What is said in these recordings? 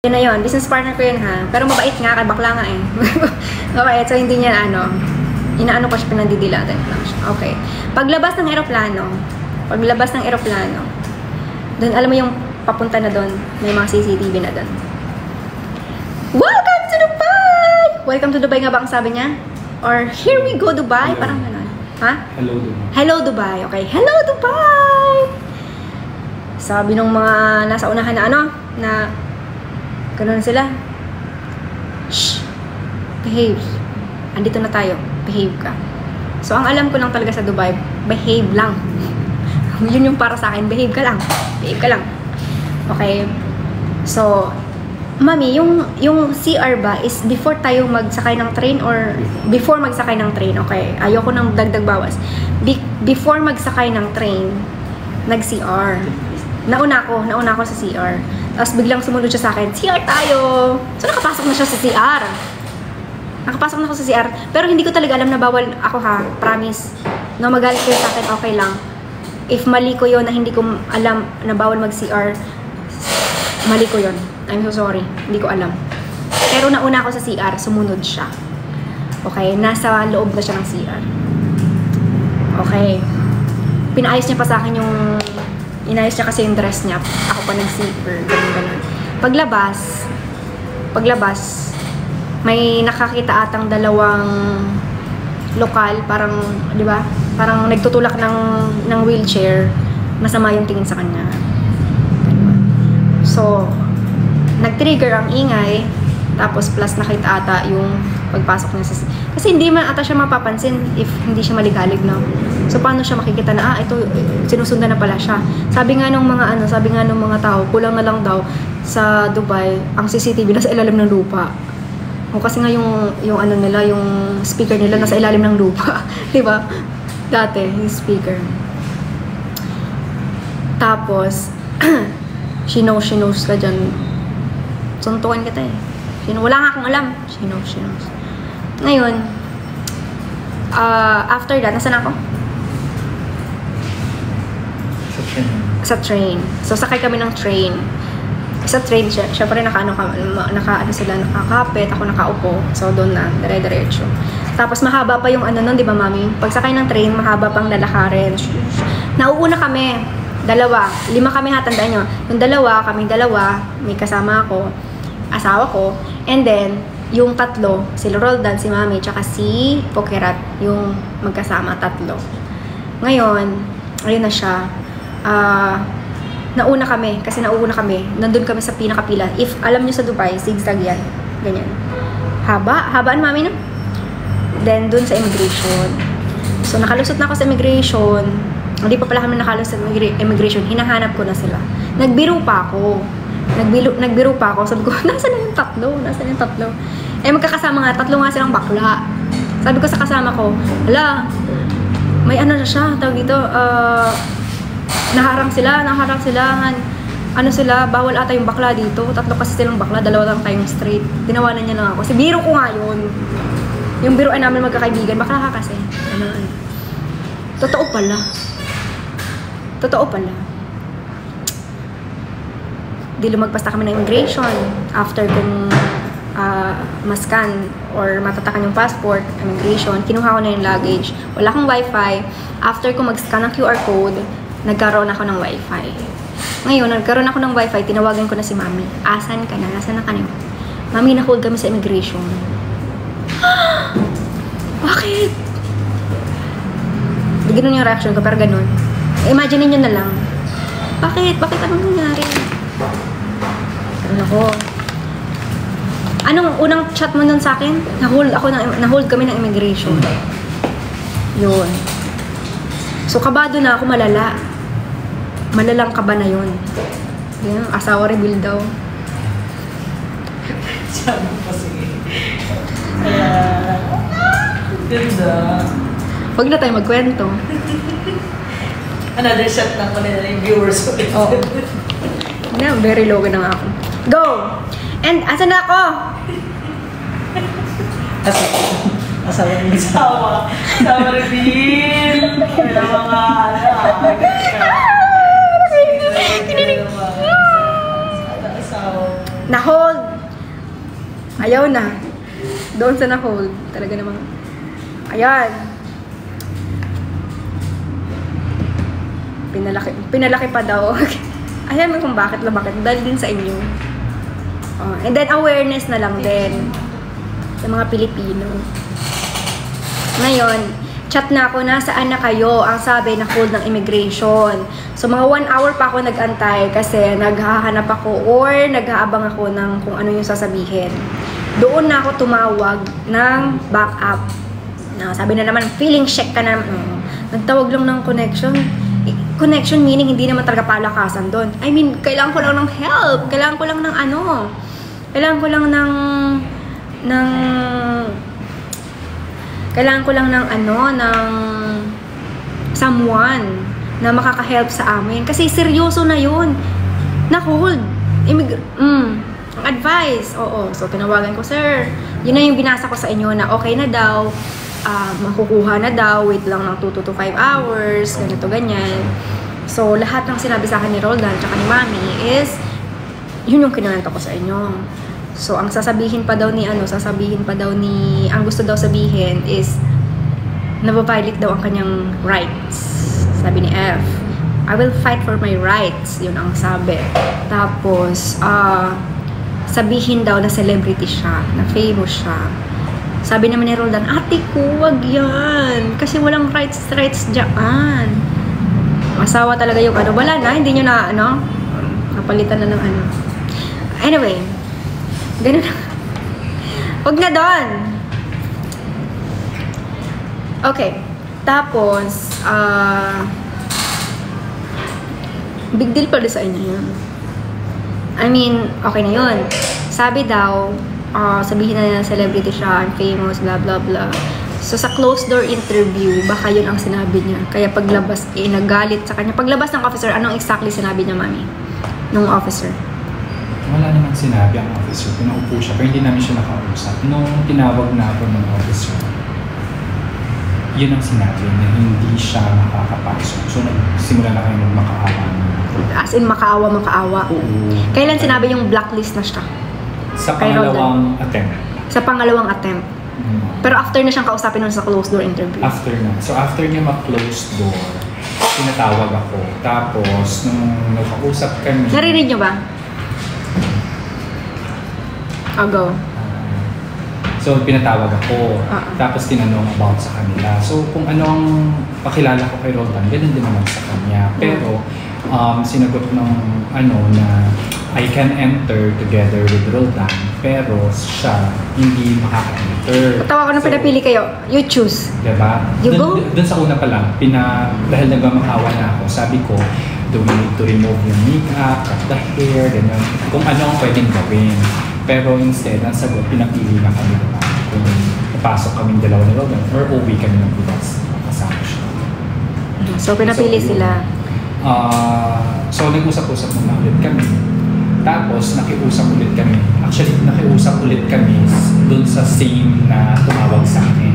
Yun na yun, business partner ko yun ha. Pero mabait nga, kay bakla nga eh. Okay, so hindi niya inaano ko siya, pinandidilatan lang siya. Okay. Paglabas ng eroplano, doon, alam mo yung papunta na doon, may mga CCTV na doon. Welcome to Dubai! Welcome to Dubai nga ba ang sabi niya? Or here we go Dubai? Hello. Parang gano'n. Ha? Hello Dubai. Hello Dubai. Okay. Hello Dubai! Sabi nung mga nasa unahan na gano'n sila. Shh! Behave. Andito na tayo. Behave ka. So, ang alam ko lang talaga sa Dubai, behave lang. Yun yung para sa akin. Behave ka lang. Behave ka lang. Okay. So, Mami, yung CR ba is before tayo magsakay ng train or before magsakay ng train? Okay. Ayoko nang dagdag bawas. Before magsakay ng train, nag-CR. Nauna ako sa CR. Tapos biglang sumunod siya sa akin, CR tayo! So, nakapasok na siya sa CR. Nakapasok na ako sa CR. Pero hindi ko talaga alam na bawal ako ha. Promise. No, magalit kayo sa akin, okay lang. If mali ko yun na hindi ko alam na bawal mag-CR, mali ko yun. I'm so sorry. Hindi ko alam. Pero nauna ako sa CR, sumunod siya. Okay? Nasa loob na siya ng CR. Okay. Pinaayos niya pa sa akin yung inayos niya kasi yung dress niya. Ako pa nag-zipper. Ganun. Paglabas, may nakakita atang dalawang lokal, parang, di ba? Parang nagtutulak ng wheelchair. Masama yung tingin sa kanya. So, nag-trigger ang ingay. Tapos, plus nakita ata yung pagpasok niya sa... Kasi hindi man ata siya mapapansin if hindi siya maligalig, no? So, paano siya makikita na, ito, sinusundan na pala siya. Sabi nga nung mga tao, kulang na lang daw sa Dubai, ang CCTV nasa ilalim ng lupa. O kasi nga yung speaker nila nasa ilalim ng lupa. Diba? Dati, yung speaker. Tapos, she knows ka dyan. Suntukan kita eh. Wala nga akong alam. She knows. Ngayon, after that, nasaan ako? Sa train. So, sakay kami ng train. Sa train, syempre sila, nakakapit, ako nakaupo. So, doon na, dire-diretso. Tapos, mahaba pa yung nun, di ba, Mami? Pagsakay ng train, mahaba pang lalakarin. Nauuna kami. 2. 5 kami ha, tandaan nyo. Yung kami dalawa, may kasama ako, asawa ko, and then, yung 3, si Roldan, si Mami, tsaka si Pokerat, yung magkasama, 3. Ngayon, ayun na siya. Nauna kami, nandun kami sa pinakapila. If alam nyo sa Dubai, zigzag yan, ganyan. Habaan Mami, no? Then, dun sa immigration. So, nakalusot na ako sa immigration. Hindi pa pala kami nakalusot sa immigration. Hinahanap ko na sila. Nagbiro pa ako. Sabi ko, nasaan na yung 3? Eh, magkakasama nga, 3 nga silang bakla. Sabi ko sa kasama ko, hala, may na siya, tawag dito, naharang sila, bawal ata yung bakla dito. 3 kasi silang bakla, 2 lang tayong straight. Tinawanan niya lang ako. Si biro ko nga yun. Yung biro ay namin magkakaibigan, bakla ka kasi. Totoo pala. Di lumagpas na kami ng immigration. After kung mascan or matatakan yung passport, immigration, kinuha ko na yung luggage. Wala akong wifi. After ko mag-scan ng QR code, nagkaroon ako ng wifi. Ngayon, nagkaroon ako ng wifi, tinawagan ko na si Mami. Asan ka na? Nasaan na ka na? Mami, na-hold kami sa immigration. Bakit? Ganun yung reaction ko, pero ganun. Imagine nyo na lang. Bakit? Anong nangyari? Ganun ako. Anong unang chat mo nun sa akin? Na-hold kami ng immigration. Yun. So, kabado na ako, malala. Malalang kaba na yun. Yan, asawa reveal daw. Sabi ko sige. Ganda. Huwag na tayo magkwento. Another shot lang ko nila yung viewers ko. Oo. Yeah, very low na nga ako. Go! And, asan na ako? Asawa reveal. Kaya mga asawa. Na-hold. Ayaw na. Doon sa na-hold. Talaga namang, ayan. Pinalaki pa daw. Alam mo kung bakit. Dahil din sa inyo. And then, awareness na lang din sa mga Pilipino. Ngayon, chat na ako na saan na kayo. Ang sabi na hold ng immigration. So, mga 1 hour pa ako nag-antay kasi naghahanap ako or nag-aabang ako ng kung ano yung sasabihin. Doon na ako tumawag ng backup. Sabi na naman, feeling check ka na. Nagtawag lang ng connection. Connection meaning hindi naman talaga palakasan doon. I mean, kailangan ko lang ng help. Kailangan ko lang ng ano. Kailangan ko lang ng someone na makaka-help sa amin. Kasi seryoso na yun. Na-hold. Ang advice. Oo. So, tinawagan ko, sir. Yun na yung binasa ko sa inyo na okay na daw. Makukuha na daw. Wait lang ng 2 to 5 hours. Ganito, ganyan. So, lahat ng sinabi sa akin ni Roldan tsaka ni Mami is yun yung kinuwento ko sa inyo. So, ang sasabihin pa daw ni ang gusto daw sabihin is nababiolate daw ang kanyang rights. Sabi ni F, I will fight for my rights. Yun ang sabi. Tapos, sabihin daw na celebrity siya, na famous siya. Sabi naman ni Roldan, ate ko, wag yan. Kasi walang rights dyan. Asawa talaga yung ano. Wala na, hindi nyo na, napalitan na ng ano. Anyway, ganun na. Wag na doon. Okay. Tapos, big deal pala sa inyo yun. I mean, okay na yun. Sabi daw, sabihin na celebrity siya, I'm famous, blah blah blah. So sa closed door interview, baka yun ang sinabi niya. Kaya paglabas, nagalit sa kanya. Paglabas ng officer, anong exactly sinabi niya, Mami? Nung officer? Wala namang sinabi ang officer. Pinaupo siya, pero hindi namin siya nakausap. Nung tinawag na ako ng officer, yun ang sinabi na hindi siya makakapasok. So nagsimula na kayo magmakaawa. As in, makaawa? Oo. Kailan sinabi yung blacklist na siya? Sa pangalawang attempt. Sa pangalawang attempt. Pero after na siyang kausapin nun sa closed door interview. After na. So after niya ma-closed door, tinatawag ako. Tapos, nung nakausap kami... Narinig niyo ba? Go. So, pinatawag ako. Tapos, tinanong about sa kanila. So, kung ano ang pakilala ko kay Roldan, ganun din naman sa kanya. Pero, sinagot ng na I can enter together with Roldan, pero siya hindi makaka-enter. Tawa ko na pinapili kayo. You choose. Diba? You go? Dun sa una pa lang, dahil nagmamakawa na ako, sabi ko, do we need to remove yung makeup, cut the hair, ganyan. Kung ano ang pwedeng gawin. Pero instead, ang sagot, pinapili na kami diba? Kung papasok kaming dalawa ni Roldan or uwi kami ng Pinas, kasama siya. So, pinapili sila. So, nag-usap-usap muna ulit kami. Tapos, nakiusap ulit kami. Actually, nakiusap ulit kami dun sa same na tumawag sa akin.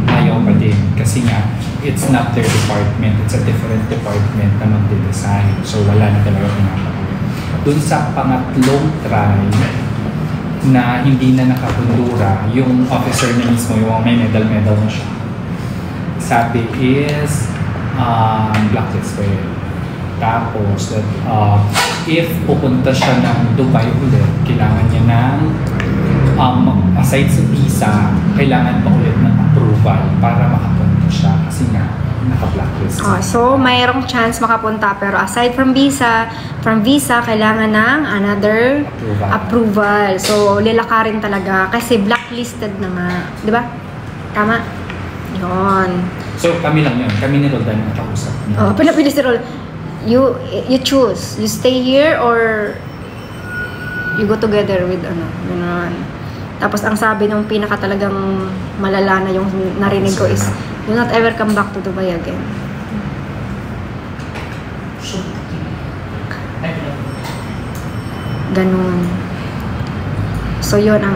Ayaw pa din. Kasi nga, it's not their department. It's a different department na magde-design. So, wala na talaga pinapagawin. Dun sa pangatlong try na hindi na nakapundura, yung officer na mismo, yung may medal na siya. Sabi is, blacklisted. Tapos, if pupunta siya ng Dubai ulit, kailangan niya ng, aside sa visa, kailangan pa ulit ng approval para makapunta siya. Kasi nga, naka-blacklist. So, mayroong chance makapunta. Pero aside from visa, kailangan ng another approval. So, lilakarin talaga. Kasi blacklisted na nga. Di ba? Tama? Yun. So, kami lang yun. Kami ni Roldan yung nakausap. Pinapili si Roldan. You choose. You stay here or you go together with gano'n. Tapos ang sabi nung pinaka talagang malala na yung narinig ko is, do not ever come back to Dubai again. Ganun. So yun ang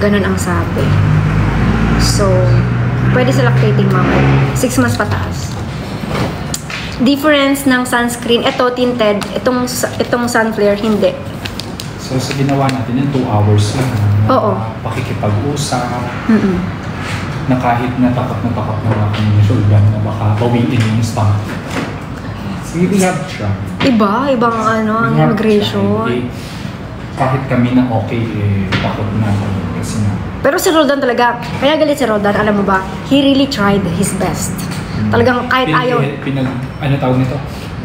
ganun ang sabi. So, pwede sila lactating mama. 6 months pataas. Difference ng sunscreen, ito tinted, itong sun flare hindi. So, sa ginawa natin yung 2 hours lang. Oo. Pakikipag-usap. Mm-mm. Na kahit natakot na kami ni Roldan na baka bawiin yung stomach. Sige, we have tried. Ibang ano, ang We have immigration. tried. Kahit kami na okay, takot na kami. Kasi nga. Pero si Roldan talaga, kaya galit si Roldan, alam mo ba, he really tried his best. Talagang kahit ayaw. Ano tawag nito?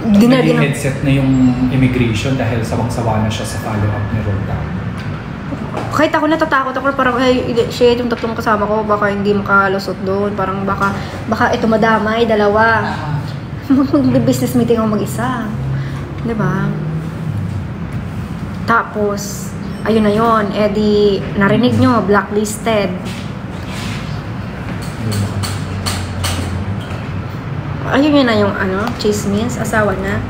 Naging headset na yung immigration dahil sawang-sawa na siya sa follow-up ni Roldan. Kahit ako natatakot ako, parang ay, shit, yung tatlong kasama ko, baka hindi makalusot doon. Parang baka ito madamay, dalawa. Mag-business meeting ako mag-isa. Diba? Tapos, ayun na yun. Eh di, narinig nyo, blacklisted. Ayun yun na yung ano, chismis, asawa na.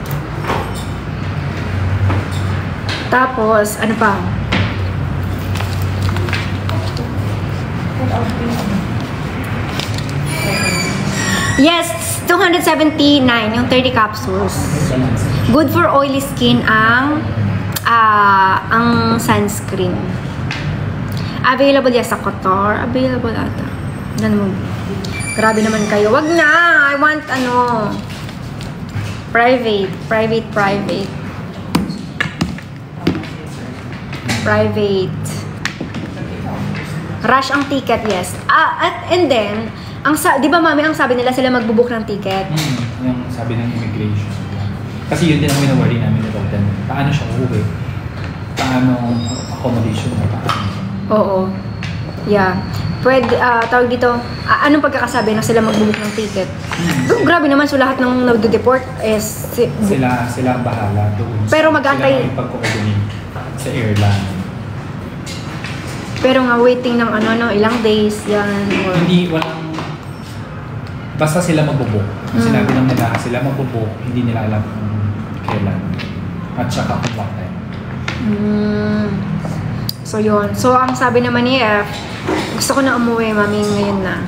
Tapos, ano pa? Yes, 279, yung 30 capsules. Good for oily skin ang sunscreen. Available yan sa Kotor. Available ata. Grabe naman kayo. Wag na! I want private. Rush ang ticket, yes. And then, di ba mami, ang sabi nila sila magbubook ng ticket? Yung sabi ng immigration. Kasi yun din ang winawari namin ni Roldan. Paano siya uuwi? Paano accommodation na? Oo. Yeah. Pwede, tawag dito, anong pagkakasabi na sila magbubook ng ticket? Grabe naman, so lahat ng nagdo-deport is... Sila ang bahala doon. Pero mag-antay... Sila ang ipag-coordinate sa airline. Pero nga waiting ng ilang days yan. Or... Hindi, walang... Basta sila magbubook. Sinabi lang nila, sila magbubook, hindi nila alam kung kailan. At saka kung what time. So yun. So ang sabi naman ni F, gusto ko na umuwi, mami, ngayon na.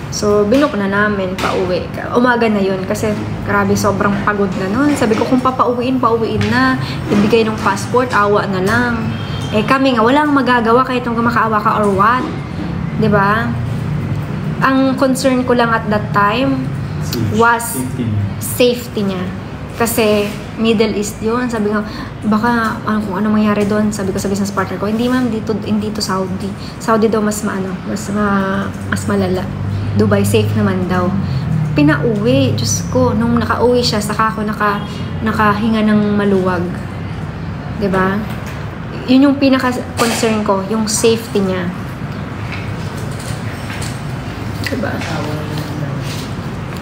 So binook na namin, pauwi. Umaga na yun kasi grabe, sobrang pagod na nun. Sabi ko kung pauwiin na. Ibigay ng passport, awa na lang. Eh kami nga, walang magagawa kahit nung makaawa ka or what. 'Di ba? Ang concern ko lang at that time was safety niya. Kasi Middle East yun. Sabi ko, baka kung ano mangyari doon. Sabi ko sa business partner ko, hindi ma'am, dito Saudi. Saudi daw mas malala. Dubai safe naman daw. Pinauwi, Diyos ko, nung nakauwi siya, saka ako nakahinga ng maluwag. 'Di ba? Yun yung pinaka-concern ko, yung safety niya. Diba?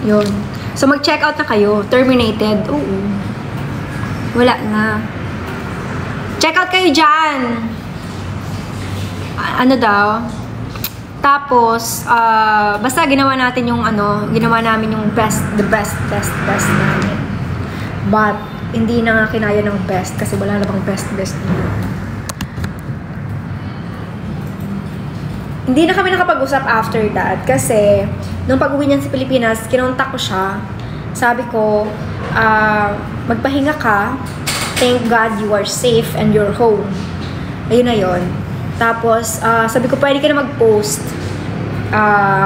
Yun. So, mag-check out na kayo. Terminated. Oo. Wala na. Check out kayo dyan! Ano daw? Tapos, basta ginawa natin yung ginawa namin yung the best namin. But, hindi na nga kinaya ng best kasi wala na bang best na. Hindi na kami nakapag-usap after that kasi nung pag-uwi niyan sa Pilipinas, kinontak ko siya. Sabi ko, magpahinga ka. Thank God you are safe and you're home. Ayun na yun. Tapos, sabi ko, pwede ka na mag-post.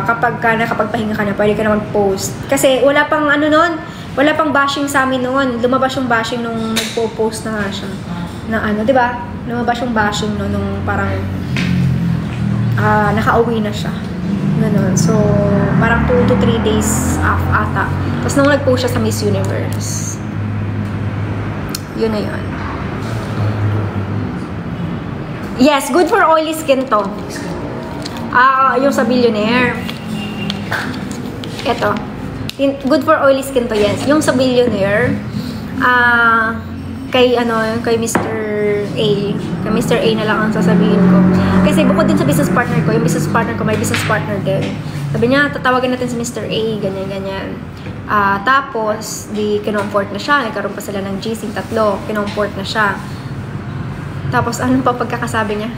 Kapag nakapagpahinga ka na, pwede ka na mag-post. Kasi wala pang wala pang bashing sa amin noon. Lumabas yung bashing nung nagpo-post na nga siya. Di ba? Lumabas yung bashing nung parang nakauwi na siya. Ganun. So, parang 2 to 3 days ata. Tapos nung nag-post siya sa Miss Universe. Yun na yun. Yes, good for oily skin to. Yung sa Billionaire. Ito. Good for oily skin to, yes. Yung sa Billionaire, kay Mr. A. Kay Mr. A na lang ang sasabihin ko. Kasi bukod din sa business partner ko, yung business partner ko, may business partner din. Sabi niya, tatawagan natin si Mr. A, ganyan. Tapos, kinomfort na siya. Nagkaroon pa sila ng GC, 3. Kinomfort na siya. Tapos, anong pa pagkakasabi niya?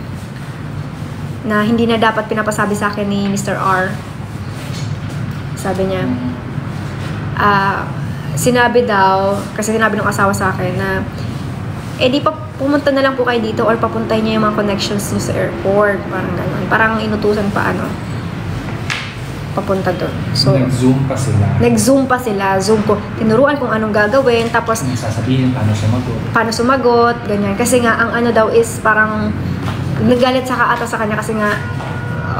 Na hindi na dapat pinapasabi sa akin ni Mr. R. Sabi niya, sinabi daw, kasi sinabi ng asawa sa akin na, di pa pumunta na lang po kayo dito or papuntahin niyo yung mga connections niyo sa airport. Parang gano'n. Parang inutusan pa papunta doon. So, nag-zoom pa sila. Nag-zoom pa sila. Zoom ko. Tinuruan kung anong gagawin. Tapos, Ang sasabihin, paano sumagot. Ganyan. Kasi nga, ang daw is parang nagalit sa ata sa kanya kasi nga,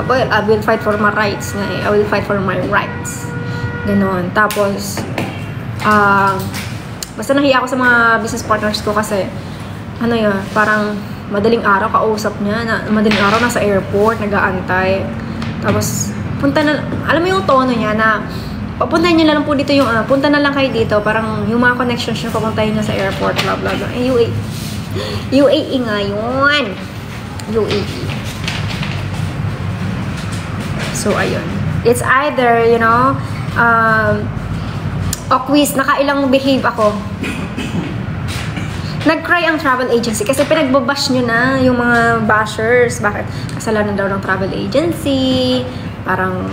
well, I will fight for my rights. I will fight for my rights. Ganon. Tapos, basta nahiya ako sa mga business partners ko kasi, parang madaling araw kausap niya, madaling araw nasa airport, nag-aantay. Tapos, alam mo yung tono niya na, papuntahin niyo na lang po dito yung, punta na lang kayo dito, parang yung mga connections niyo, papuntahin niyo sa airport, blah, blah, blah. UAE nga yun. UAE. So, ayun. It's either, quiz, nakailang behave ako. Nag-cry ang travel agency kasi pinagbabash nyo na yung mga bashers. Bakit? Kasalanan daw ng travel agency, parang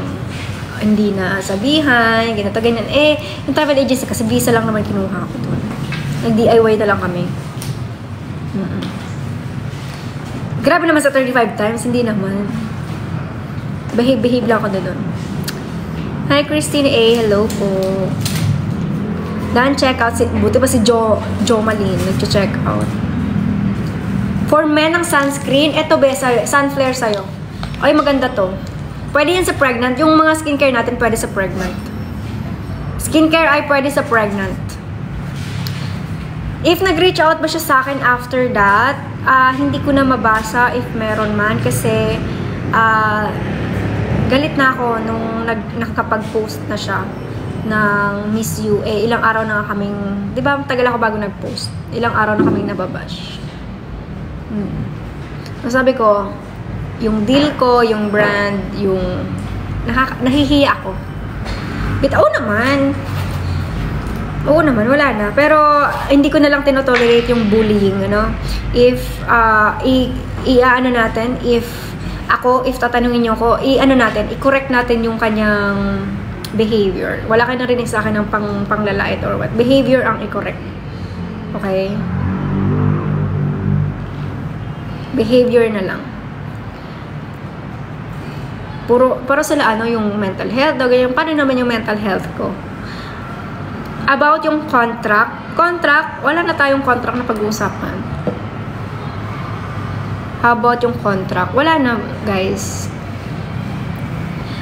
hindi na sabihan, ganito, ganyan. Yung travel agency kasi visa lang naman kinuha ko doon. Nag-DIY na lang kami. Grabe naman sa 35 times, hindi naman. Behave lang ako na doon. Hi, Christine A. Hello po. Dan, check out. Buti pa si Jo Malin. Nag-check out. For men ang sunscreen, eto be, sun flare sa'yo. Ay, maganda to. Pwede yan sa pregnant. Yung mga skincare natin, pwede sa pregnant. Skincare ay pwede sa pregnant. If nag-reach out ba siya sa akin after that, hindi ko na mabasa if meron man. Kasi, galit na ako nung nakakapag-post na siya ng Miss You. Ilang araw na kaming, di ba, tagal ako bago nag-post. Ilang araw na kaming nababash. Sabi ko, yung deal ko, yung brand, yung nahihiya ako. Oo naman, wala na. Pero, hindi ko na lang tinotolerate yung bullying, If, if tatanungin niyo ako, i-correct natin yung kanyang behavior. Wala kayo narinig sa akin ng panglalait or what. Behavior ang i-correct. Okay? Behavior na lang. Para sila yung mental health. Ganyan. Paano naman yung mental health ko? About yung contract, wala na tayong contract na pag-uusapan. How about yung contract? Wala na, guys.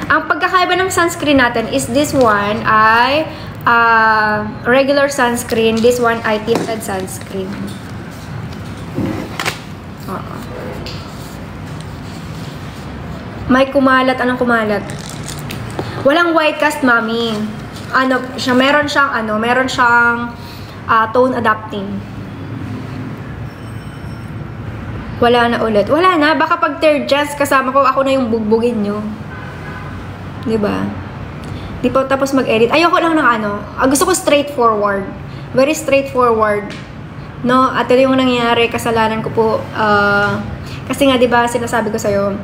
Ang pagkakaiba ng sunscreen natin is this one ay regular sunscreen. This one ay tinted sunscreen. May kumalat. Anong kumalat? Walang white cast, mami. Meron siyang tone adapting. Wala na ulit. Wala na. Baka pag third chance kasama ko, ako na yung bugbugin nyo. Diba? Di pa tapos mag-edit. Ayoko lang ng gusto ko straightforward. Very straightforward. No? At ito yung nangyayari. Kasalanan ko po. Kasi nga, diba, sinasabi ko sa'yo,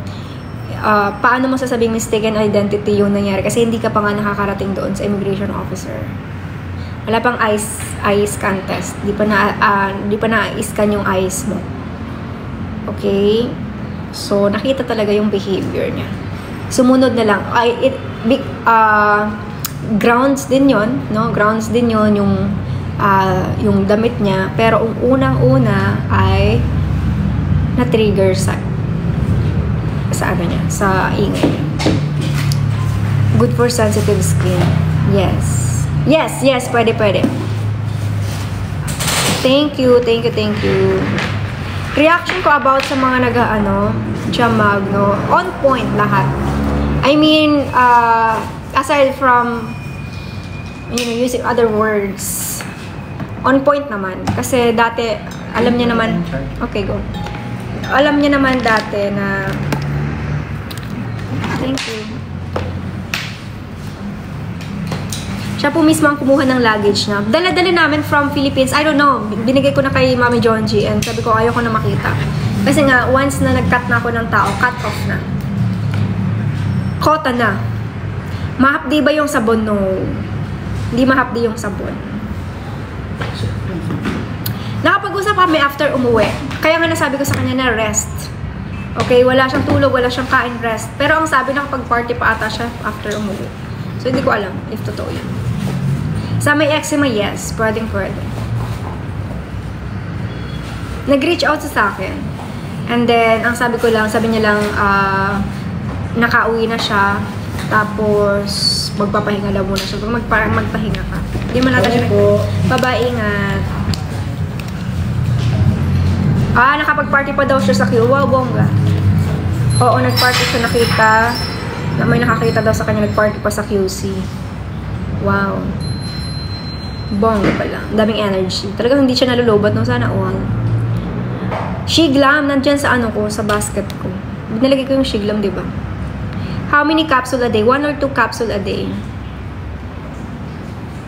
paano mo sasabing mistaken identity yung nangyari? Kasi hindi ka pa nga nakakarating doon sa immigration officer. Wala pang eye scan test. Di pa na-scan yung eyes mo. Okay? So, nakita talaga yung behavior niya. Sumunod na lang. Grounds din yon, no? Grounds din yon yung damit niya. Pero ang unang-una ay na-trigger sa niya, sa ingay niya. Good for sensitive skin. Yes, pwede. Thank you. Reaction ko about sa mga Jamag, no? On point lahat. I mean, aside from, using other words, on point naman. Kasi dati, alam niya naman, okay, go. Alam niya naman dati na, thank you. Siya po mismo ang kumuha ng luggage niya. Dala-dala namin from Philippines. I don't know. Binigay ko na kay Mami Jonji and sabi ko, ayoko na makita. Kasi nga, once na nag-cut na ako ng tao, cut off na. Kota na. Mahapdi ba yung sabon? No. Hindi mahapdi yung sabon. Nakapag-usap kami after umuwi. Kaya nga nasabi ko sa kanya na rest. Okay, wala siyang tulog, wala siyang kain, rest. Pero ang sabi nakapag-party pa ata siya after umuwi. So, hindi ko alam if totoo yun. Sa may eczema, yes. Pwede. Nag-reach out sa akin. And then, ang sabi niya lang, nakauwi na siya. Tapos, magpapahinga lang muna siya. Magpahinga ka. Hindi mo natin siya babae, ingat. Nakapag-party pa daw siya sa Q. Wow, bongga. Oo, nag-party siya, nakita. May nakakita daw sa kanya, nag-party pa sa QC. Wow. Bongga pala. Daming energy. Talagang hindi siya nalulobat nung sana all. Shiglam, nandyan sa sa basket ko. Nalagay ko yung shiglam, di ba? How many capsule a day? 1 or 2 capsule a day.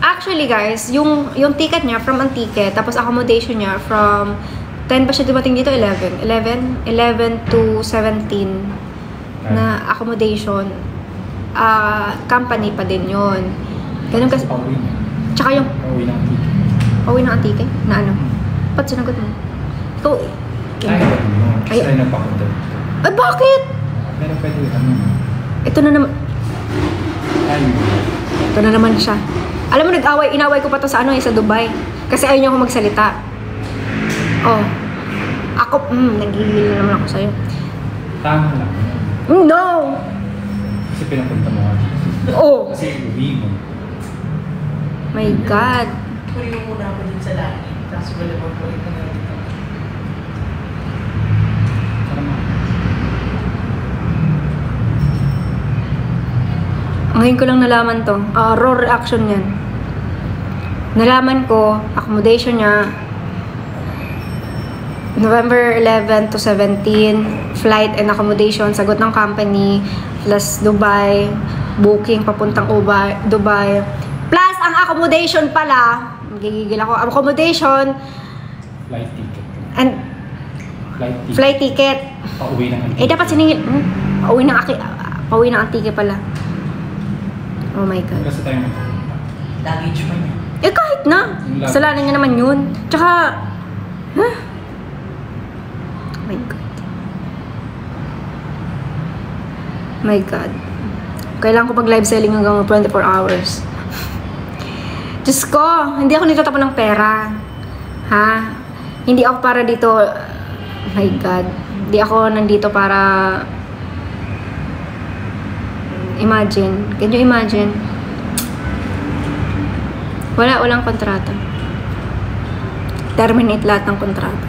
Actually, guys, yung ticket niya from Antique, tapos accommodation niya from 10 pa siya dumating dito, 11 to 17 na accommodation. Company pa din yun. Ganun kasi. Tsaka yung pauwi ng Antique? Na ano? Ba't sinagot mo? Ikaw, ay, napakunta. Ay, bakit? Pero pwede Ito na naman. Ito na naman siya. Alam mo, inaway ko pa to sa sa Dubai. Kasi ayaw niya ako magsalita. Oh. Ako, nagigil na naman ako sa'yo. Tama lang. No! Kasi pinapunta mo ako. Oh. Kasi uwi mo. My God. Puri mo muna ako din sa langit. Tapos wala pa po ito na dito. Ngayon ko lang nalaman to. Raw reaction yan. Nalaman ko, accommodation niya, November 11 to 17, flight and accommodation, sagot ng company, plus Dubai, booking papuntang Dubai. Plus, ang accommodation pala, gigigil ako, accommodation, flight ticket. And flight ticket. Pauwi ng Antique. Dapat siningil, pauwi ng Antique pala. Oh my God. Kasi tayo Luggage pa niya. Kahit na. Kasalanan niya naman yun. Tsaka, oh my God. My God. Kailangan ko pag-live selling hanggang 24 hours. Diyos ko, hindi ako nagtatapon ng pera. Ha? Hindi ako para dito. My God. Hindi ako nandito para imagine. Can you imagine? Walang kontrata. Terminate lahat ng kontrata.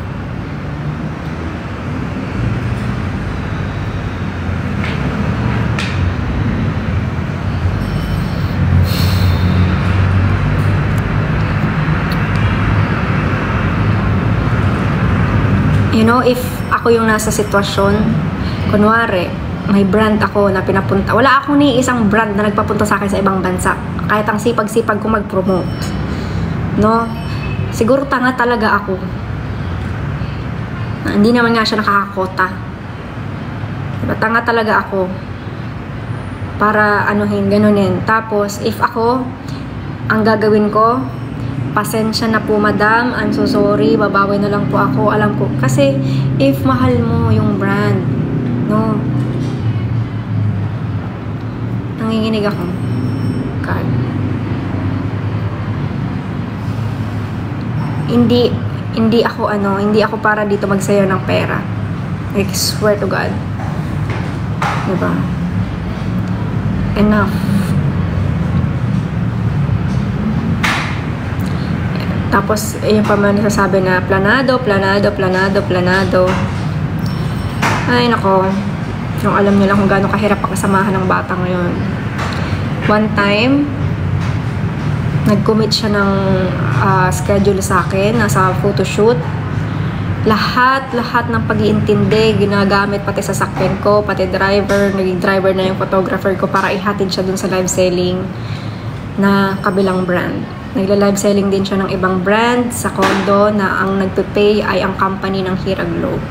You know, if ako yung nasa sitwasyon, kunwari, may brand ako na pinapunta. Wala akong ni isang brand na nagpapunta sa akin sa ibang bansa. Kahit ang sipag-sipag ko mag-promote. No? Siguro tanga talaga ako. Hindi naman nga siya nakakakota. Diba? Tanga talaga ako. Para ganunin. Tapos, if ako, ang gagawin ko, pasensya na po madam, I'm so sorry, babawi na lang po ako. Alam ko. Kasi, if mahal mo yung brand, no? Nanginginig ako. God. Hindi ako para dito magsayo ng pera. I swear to God. Diba? Enough. Tapos, yung pa man nasasabi na planado. Ay, nako. Yung alam niyo lang kung gaano kahirap pakasamahan ng bata ngayon. One time, nag-commit siya ng schedule sa akin, nasa photoshoot. Lahat ng pag-iintindi, ginagamit pati sa sasakyan ko, pati driver, naging driver na yung photographer ko para ihatid siya dun sa live selling na kabilang brand. Nagla-live selling din siya ng ibang brand sa condo na ang nagpe-pay ay ang company ng Hira Globe.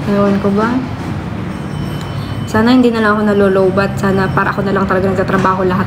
Ewan ko ba? Sana hindi na lang ako nalolobat. Sana para ako na lang talaga nagtatrabaho lahat.